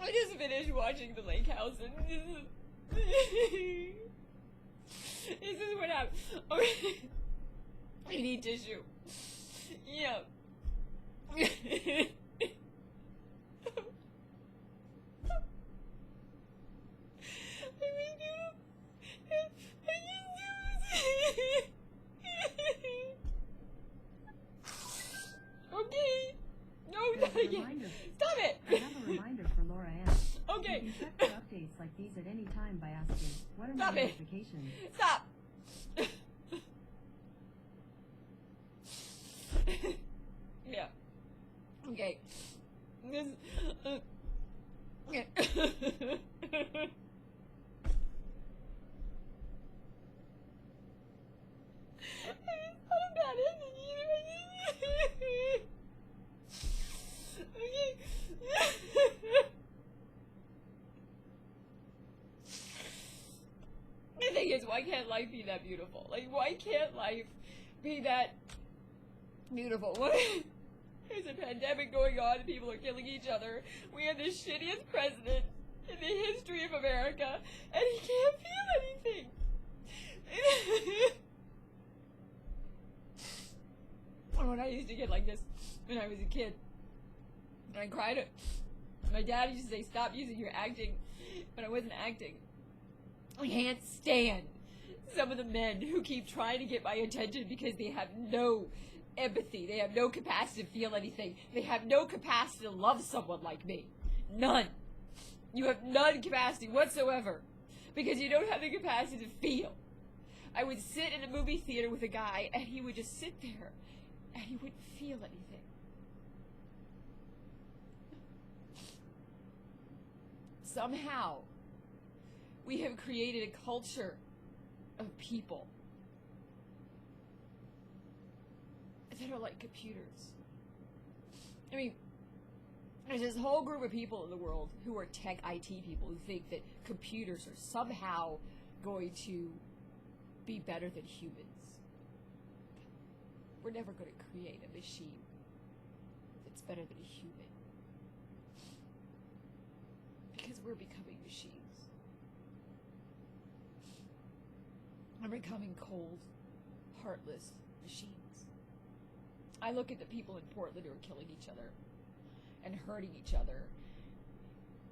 I just finished watching The Lake House and this is what happened. Okay. I need tissue. Yeah. I Okay. No, not again. Stop it. I have a reminder for Laura Ann. Okay. You can check for updates like these at any time by asking, what are my Stop it. notifications? Stop. Yeah. Okay. This. Yeah. It's not a bad ending either. Okay. The thing is, why can't life be that beautiful? Like, why can't life be that beautiful? What? There's a pandemic going on and people are killing each other. We have the shittiest president in the history of America, and he can't feel anything. When I used to get like this when I was a kid, and I cried. My dad used to say, "Stop using your acting," but I wasn't acting. I can't stand some of the men who keep trying to get my attention because they have no empathy. They have no capacity to feel anything. They have no capacity to love someone like me. None. You have none capacity whatsoever because you don't have the capacity to feel. I would sit in a movie theater with a guy and he would just sit there and he wouldn't feel anything. Somehow, we have created a culture of people that are like computers. I mean, there's this whole group of people in the world who are tech IT people who think that computers are somehow going to be better than humans. We're never going to create a machine that's better than a human. Because we're becoming machines. We're becoming cold, heartless machines. I look at the people in Portland who are killing each other and hurting each other,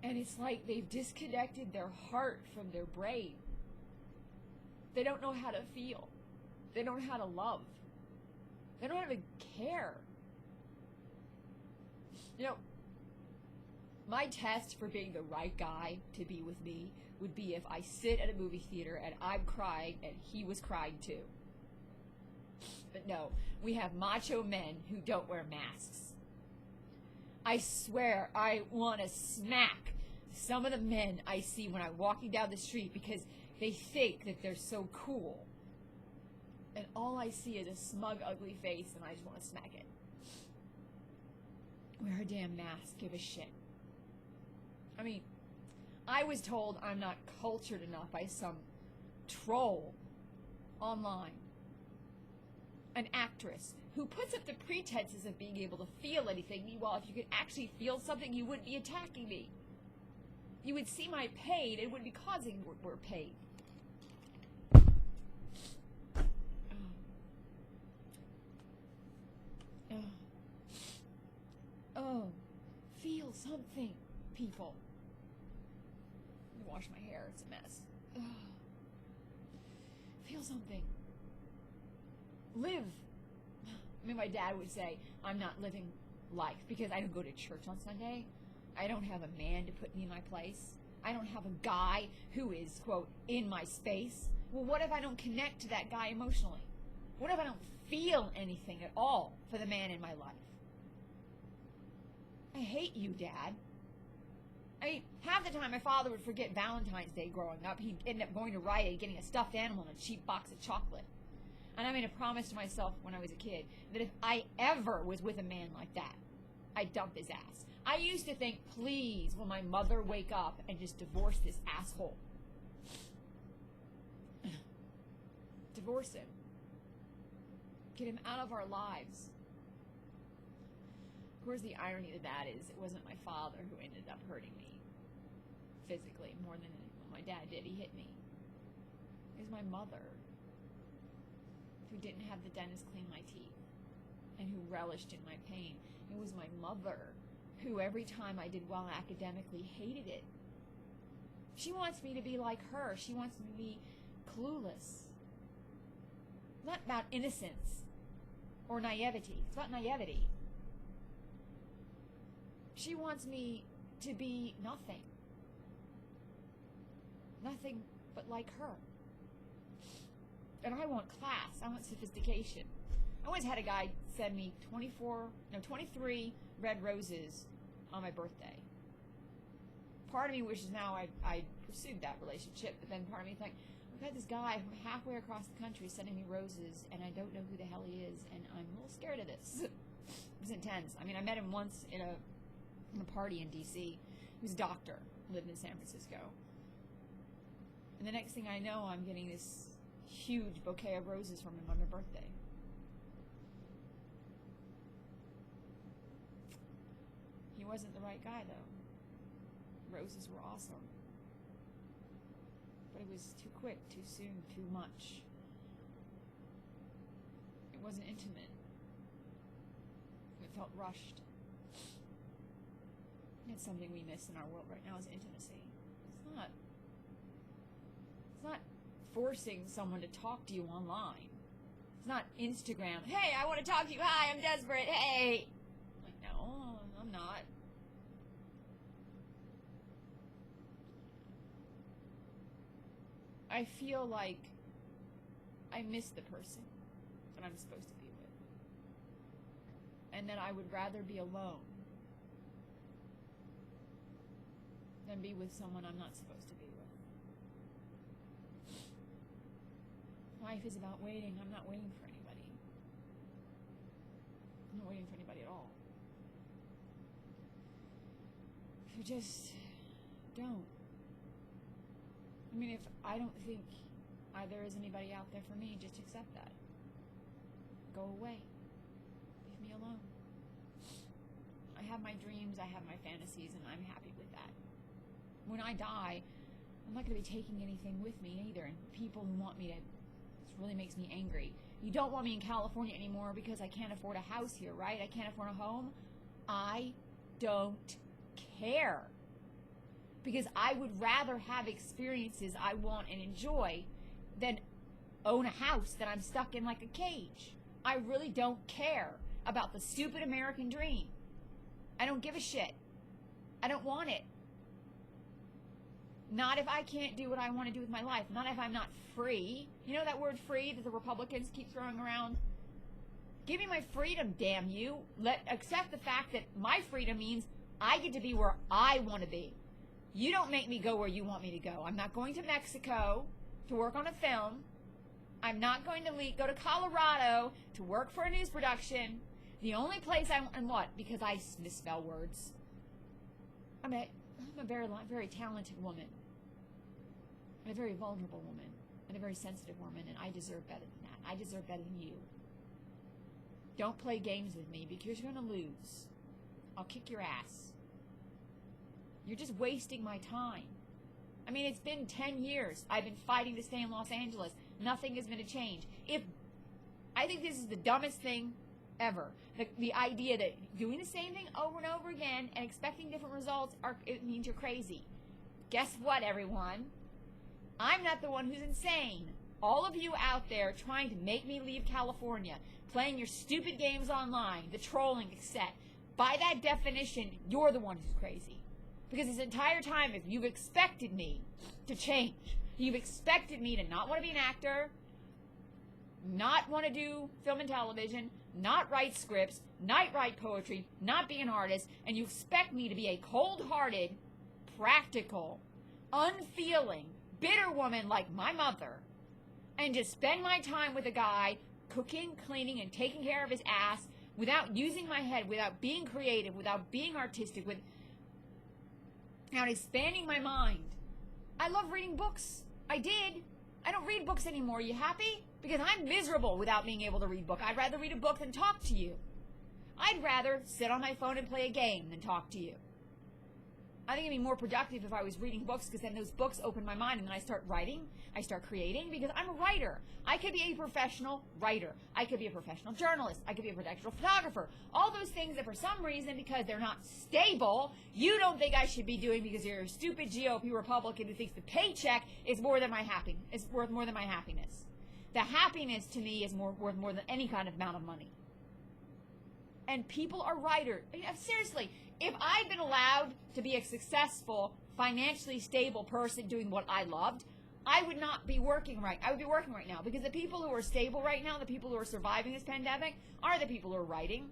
and it's like they've disconnected their heart from their brain. They don't know how to feel. They don't know how to love. They don't even care. You know, my test for being the right guy to be with me would be if I sit at a movie theater and I'm crying and he was crying too. But no, we have macho men who don't wear masks. I swear I want to smack some of the men I see when I'm walking down the street because they think that they're so cool. And all I see is a smug, ugly face and I just want to smack it. Wear a damn mask, give a shit. I mean, I was told I'm not cultured enough by some troll online. An actress who puts up the pretenses of being able to feel anything. Meanwhile, if you could actually feel something, you wouldn't be attacking me. You would see my pain and wouldn't be causing more pain. Oh, feel something, people. Let me wash my hair, it's a mess. Feel something. Live. I mean, my dad would say, I'm not living life because I don't go to church on Sunday. I don't have a man to put me in my place. I don't have a guy who is, quote, in my space. Well, what if I don't connect to that guy emotionally? What if I don't feel anything at all for the man in my life? I hate you, Dad. I mean, half the time my father would forget Valentine's Day growing up. He'd end up going to Rite Aid, getting a stuffed animal and a cheap box of chocolate. And I made a promise to myself when I was a kid that if I ever was with a man like that, I'd dump his ass. I used to think, please, will my mother wake up and just divorce this asshole? Divorce him. Get him out of our lives. Of course, the irony of that is it wasn't my father who ended up hurting me. physically more than my dad did. He hit me. It was my mother who didn't have the dentist clean my teeth and who relished in my pain. It was my mother who every time I did well academically hated it. She wants me to be like her. She wants me to be clueless. It's not about innocence or naivety. It's about naivety. She wants me to be nothing. Nothing but like her. And I want class. I want sophistication. I once had a guy send me 23 red roses on my birthday. Part of me wishes now I pursued that relationship, but then part of me thinks, I've had this guy from halfway across the country sending me roses, and I don't know who the hell he is, and I'm a little scared of this. It was intense. I mean, I met him once in a party in D.C. He was a doctor, lived in San Francisco. And the next thing I know, I'm getting this huge bouquet of roses from him on my birthday. He wasn't the right guy, though. Roses were awesome. But it was too quick, too soon, too much. It wasn't intimate. It felt rushed. It's something we miss in our world right now is intimacy. It's not forcing someone to talk to you online. It's not Instagram. Hey, I want to talk to you. Hi, I'm desperate. Hey. Like, no, I'm not. I feel like I miss the person that I'm supposed to be with. And that I would rather be alone than be with someone I'm not supposed to be with. Life is about waiting. I'm not waiting for anybody. I'm not waiting for anybody at all. So just don't. I mean, if I don't think there is anybody out there for me, just accept that. Go away. Leave me alone. I have my dreams, I have my fantasies, and I'm happy with that. When I die, I'm not going to be taking anything with me either. And people who want me to, this really makes me angry. You don't want me in California anymore because I can't afford a house here, right? I can't afford a home. I don't care. Because I would rather have experiences I want and enjoy than own a house that I'm stuck in like a cage. I really don't care about the stupid American dream. I don't give a shit. I don't want it. Not if I can't do what I want to do with my life. Not if I'm not free. You know that word free that the Republicans keep throwing around? Give me my freedom, damn you. Accept the fact that my freedom means I get to be where I want to be. You don't make me go where you want me to go. I'm not going to Mexico to work on a film. I'm not going to go to Colorado to work for a news production. The only place and what? Because I misspell words. I'm a very talented woman. I'm a very vulnerable woman. And a very sensitive woman, and I deserve better than that. I deserve better than you. Don't play games with me because you're going to lose. I'll kick your ass. You're just wasting my time. I mean, it's been 10 years. I've been fighting to stay in Los Angeles. Nothing is going to change. I think this is the dumbest thing ever. The idea that doing the same thing over and over again and expecting different results, it means you're crazy. Guess what, everyone? I'm not the one who's insane. All of you out there trying to make me leave California, playing your stupid games online, the trolling, etc. By that definition, you're the one who's crazy. Because this entire time, if you've expected me to change, you've expected me to not want to be an actor, not want to do film and television, not write scripts, not write poetry, not be an artist, and you expect me to be a cold-hearted, practical, unfeeling, bitter woman like my mother, and just spend my time with a guy cooking, cleaning, and taking care of his ass without using my head, without being creative, without being artistic, without expanding my mind. I love reading books. I did. I don't read books anymore. You happy? Because I'm miserable without being able to read a book. I'd rather read a book than talk to you. I'd rather sit on my phone and play a game than talk to you. I think it'd be more productive if I was reading books, because then those books open my mind, and then I start writing, I start creating, because I'm a writer. I could be a professional writer. I could be a professional journalist. I could be a professional photographer. All those things that for some reason, because they're not stable, you don't think I should be doing because you're a stupid GOP Republican who thinks the paycheck is more than my happiness. It's worth more than my happiness. The happiness to me is worth more than any kind of amount of money. And people are writers. Seriously, if I'd been allowed to be a successful, financially stable person doing what I loved, I would not be working right. I would be working right now, because the people who are stable right now, the people who are surviving this pandemic, are the people who are writing,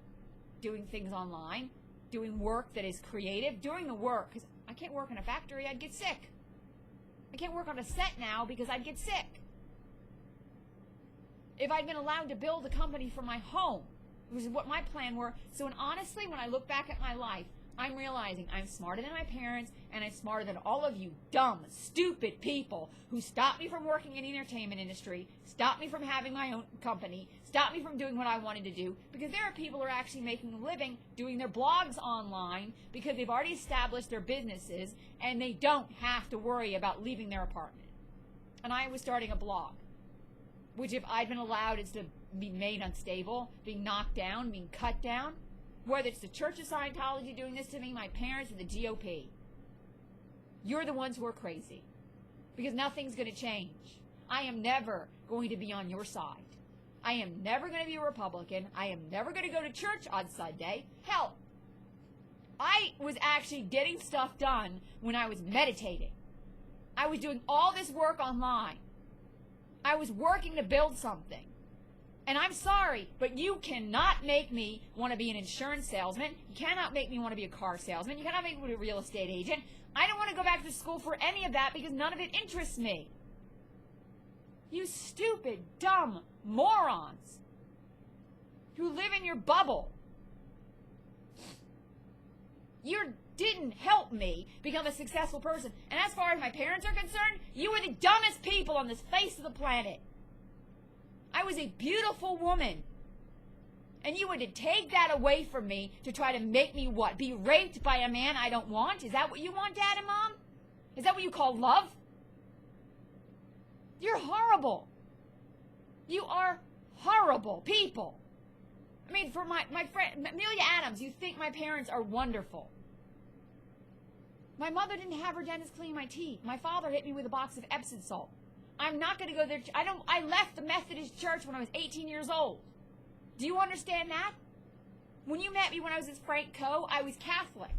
doing things online, doing work that is creative, doing the work. Because I can't work in a factory, I'd get sick. I can't work on a set now because I'd get sick. If I'd been allowed to build a company from my home, which is what my plan were. So honestly, when I look back at my life, I'm realizing I'm smarter than my parents, and I'm smarter than all of you dumb, stupid people who stopped me from working in the entertainment industry, stopped me from having my own company, stopped me from doing what I wanted to do, because there are people who are actually making a living doing their blogs online because they've already established their businesses, and they don't have to worry about leaving their apartment. And I was starting a blog, which if I'd been allowed is to be made unstable, being knocked down, being cut down, whether it's the Church of Scientology doing this to me, my parents, or the GOP. You're the ones who are crazy, because nothing's going to change. I am never going to be on your side. I am never going to be a Republican. I am never going to go to church on Sunday. Hell, I was actually getting stuff done when I was meditating. I was doing all this work online. I was working to build something. And I'm sorry, but you cannot make me want to be an insurance salesman. You cannot make me want to be a car salesman. You cannot make me want to be a real estate agent. I don't want to go back to school for any of that, because none of it interests me. You stupid, dumb morons who live in your bubble. You didn't help me become a successful person. And as far as my parents are concerned, you were the dumbest people on this face of the planet. I was a beautiful woman. And you would take that away from me to try to make me what? Be raped by a man I don't want? Is that what you want, Dad and Mom? Is that what you call love? You're horrible. You are horrible people. I mean, for my friend, Amelia Adams, you think my parents are wonderful. My mother didn't have her dentist clean my teeth. My father hit me with a box of Epsom salt. I'm not going to go there. I left the Methodist church when I was 18 years old. Do you understand that? When you met me when I was with Frank Coe, I was Catholic.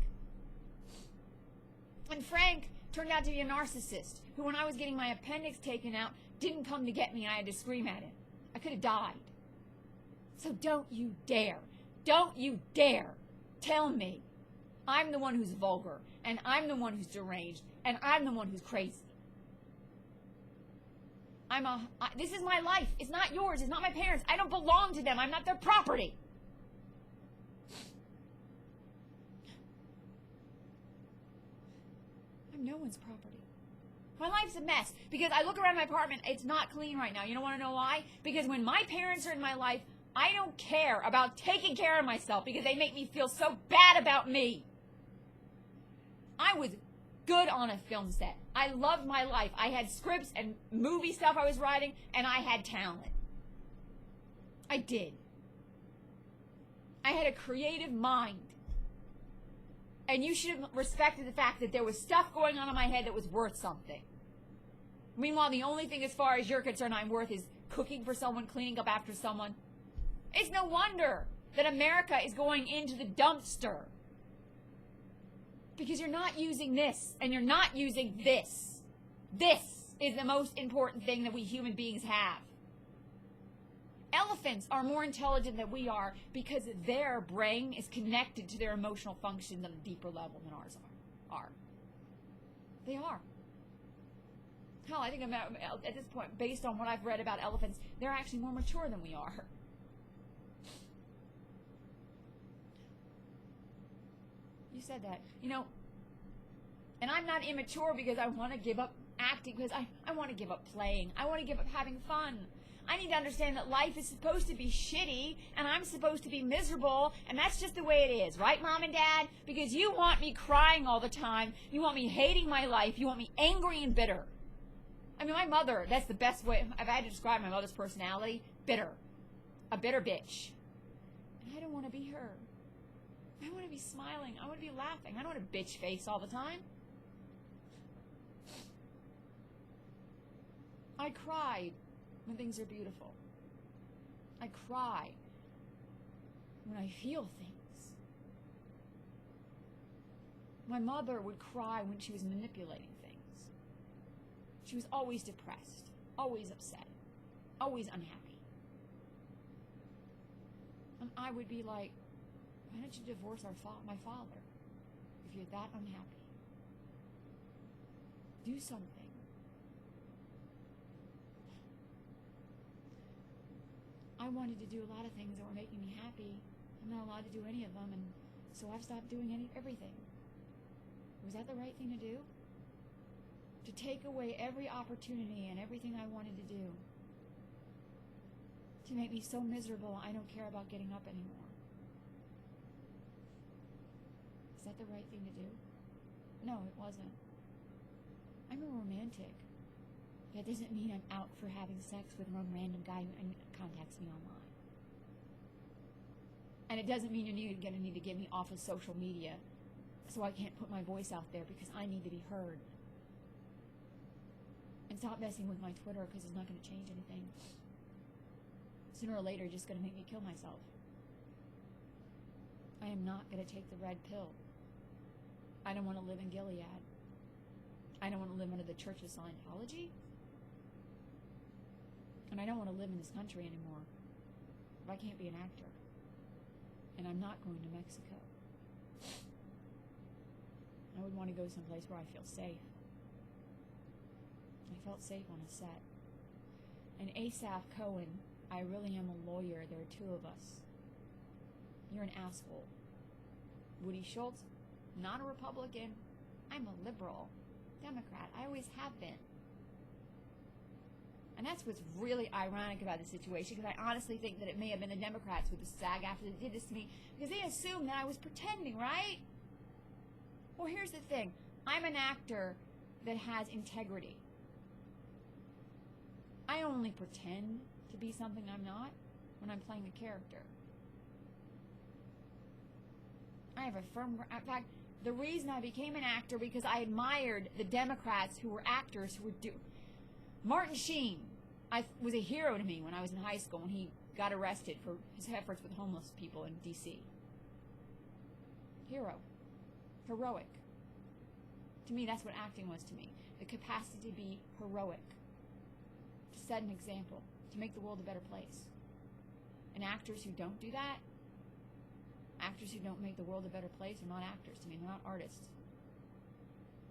And Frank turned out to be a narcissist who, when I was getting my appendix taken out, didn't come to get me, and I had to scream at him. I could have died. So don't you dare tell me I'm the one who's vulgar, and I'm the one who's deranged, and I'm the one who's crazy. This is my life. It's not yours. It's not my parents. I don't belong to them. I'm not their property. I'm no one's property. My life's a mess because I look around my apartment. It's not clean right now. You don't want to know why? Because when my parents are in my life, I don't care about taking care of myself because they make me feel so bad about me. I was good on a film set. I loved my life. I had scripts and movie stuff I was writing, and I had talent. I did. I had a creative mind. And you should have respected the fact that there was stuff going on in my head that was worth something. Meanwhile, the only thing as far as you're concerned I'm worth is cooking for someone, cleaning up after someone. It's no wonder that America is going into the dumpster. Because you're not using this, and you're not using this. This is the most important thing that we human beings have. Elephants are more intelligent than we are because their brain is connected to their emotional functions on a deeper level than ours are. They are. Hell, I think at this point, based on what I've read about elephants, they're actually more mature than we are. You said that. You know, and I'm not immature because I want to give up acting, because I want to give up playing. I want to give up having fun. I need to understand that life is supposed to be shitty, and I'm supposed to be miserable, and that's just the way it is, right, Mom and Dad? Because you want me crying all the time, you want me hating my life, you want me angry and bitter. I mean, my mother, that's the best way, if I had to describe my mother's personality, bitter. A bitter bitch. And I don't want to be her. I want to be smiling. I want to be laughing. I don't want to bitch face all the time. I cry when things are beautiful. I cry when I feel things. My mother would cry when she was manipulating things. She was always depressed, always upset, always unhappy. And I would be like, why don't you divorce my father if you're that unhappy? Do something. I wanted to do a lot of things that were making me happy. I'm not allowed to do any of them, and so I've stopped doing everything. Was that the right thing to do? To take away every opportunity and everything I wanted to do. To make me so miserable I don't care about getting up anymore. Is that the right thing to do? No, it wasn't. I'm a romantic. That doesn't mean I'm out for having sex with some random guy who contacts me online. And it doesn't mean you're going to need to get me off of social media so I can't put my voice out there because I need to be heard. And stop messing with my Twitter because it's not going to change anything. Sooner or later, you're just going to make me kill myself. I am not going to take the red pill. I don't want to live in Gilead. I don't want to live under the Church of Scientology. And I don't want to live in this country anymore if I can't be an actor. And I'm not going to Mexico. I would want to go someplace where I feel safe. I felt safe on a set. And Asaph Cohen, I really am a lawyer. There are two of us. You're an asshole. Woody Schultz, not a Republican. I'm a liberal. Democrat. I always have been. And that's what's really ironic about the situation, because I honestly think that it may have been the Democrats with the SAG after they did this to me, because they assumed that I was pretending, right? Well, here's the thing. I'm an actor that has integrity. I only pretend to be something I'm not when I'm playing a character. I have a firm... In fact, the reason I became an actor because I admired the Democrats who were actors who were Martin Sheen was a hero to me when I was in high school when he got arrested for his efforts with homeless people in D.C. Hero. Heroic. To me, that's what acting was to me. The capacity to be heroic. To set an example. To make the world a better place. And actors who don't do that, actors who don't make the world a better place are not actors to me. They're not artists.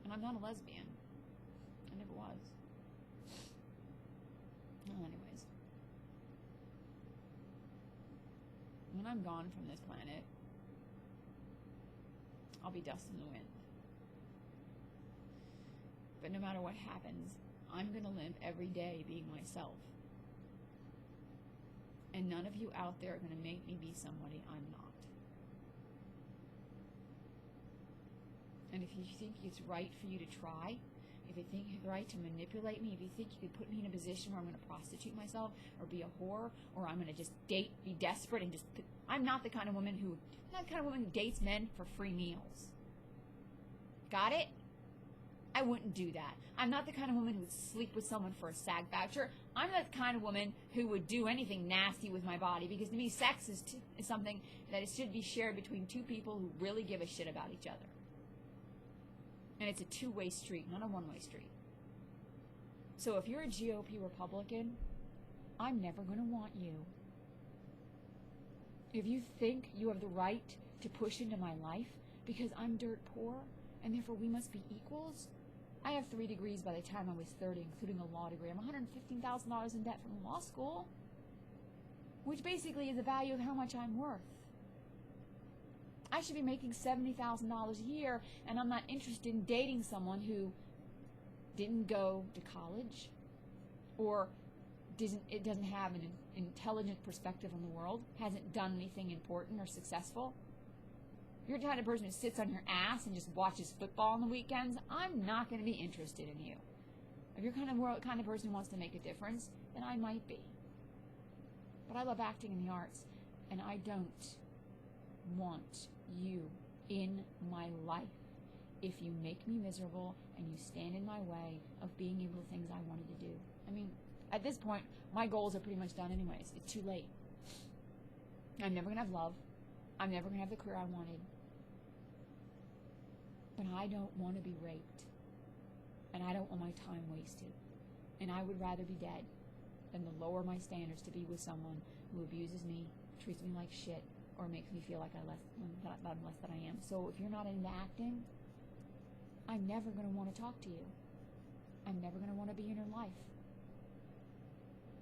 And I'm not a lesbian. I never was. Well, anyways. When I'm gone from this planet, I'll be dust in the wind. But no matter what happens, I'm going to live every day being myself. And none of you out there are going to make me be somebody I'm not. And if you think it's right for you to try, if you think it's right to manipulate me, if you think you could put me in a position where I'm going to prostitute myself or be a whore, or I'm going to just date, be desperate, and just... I'm not the kind of woman who dates men for free meals. Got it? I wouldn't do that. I'm not the kind of woman who would sleep with someone for a SAG voucher. I'm the kind of woman who would do anything nasty with my body, because to me, sex is something that it should be shared between two people who really give a shit about each other. And it's a two-way street, not a one-way street. So if you're a GOP Republican, I'm never going to want you. If you think you have the right to push into my life because I'm dirt poor and therefore we must be equals, I have 3 degrees by the time I was 30, including a law degree. I'm $115,000 in debt from law school, which basically is the value of how much I'm worth. I should be making $70,000 a year, and I'm not interested in dating someone who didn't go to college or doesn't have an intelligent perspective on the world, hasn't done anything important or successful. If you're the kind of person who sits on your ass and just watches football on the weekends, I'm not going to be interested in you. If you're kind of person who wants to make a difference, then I might be. But I love acting in the arts, and I don't want you in my life if you make me miserable and you stand in my way of being able to do things I wanted to do. I mean, at this point, my goals are pretty much done anyways. It's too late. I'm never going to have love. I'm never going to have the career I wanted. But I don't want to be raped. And I don't want my time wasted. And I would rather be dead than to lower my standards to be with someone who abuses me, treats me like shit, or makes me feel like I'm less than I am. So if you're not into acting, I'm never going to want to talk to you. I'm never going to want to be in your life.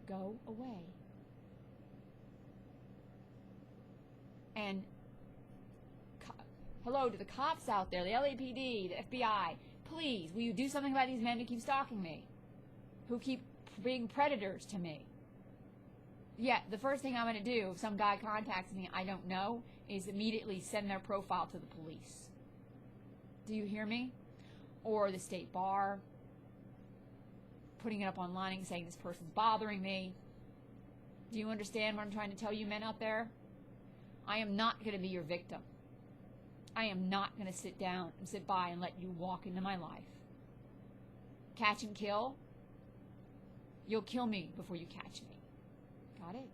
Go away. And hello to the cops out there, the LAPD, the FBI. Please, will you do something about these men who keep stalking me? Who keep being predators to me? Yeah, the first thing I'm going to do if some guy contacts me I don't know is immediately send their profile to the police. Do you hear me? Or the state bar, putting it up online and saying this person's bothering me. Do you understand what I'm trying to tell you, men out there? I am not going to be your victim. I am not going to sit down and sit by and let you walk into my life. Catch and kill? You'll kill me before you catch me. Got it?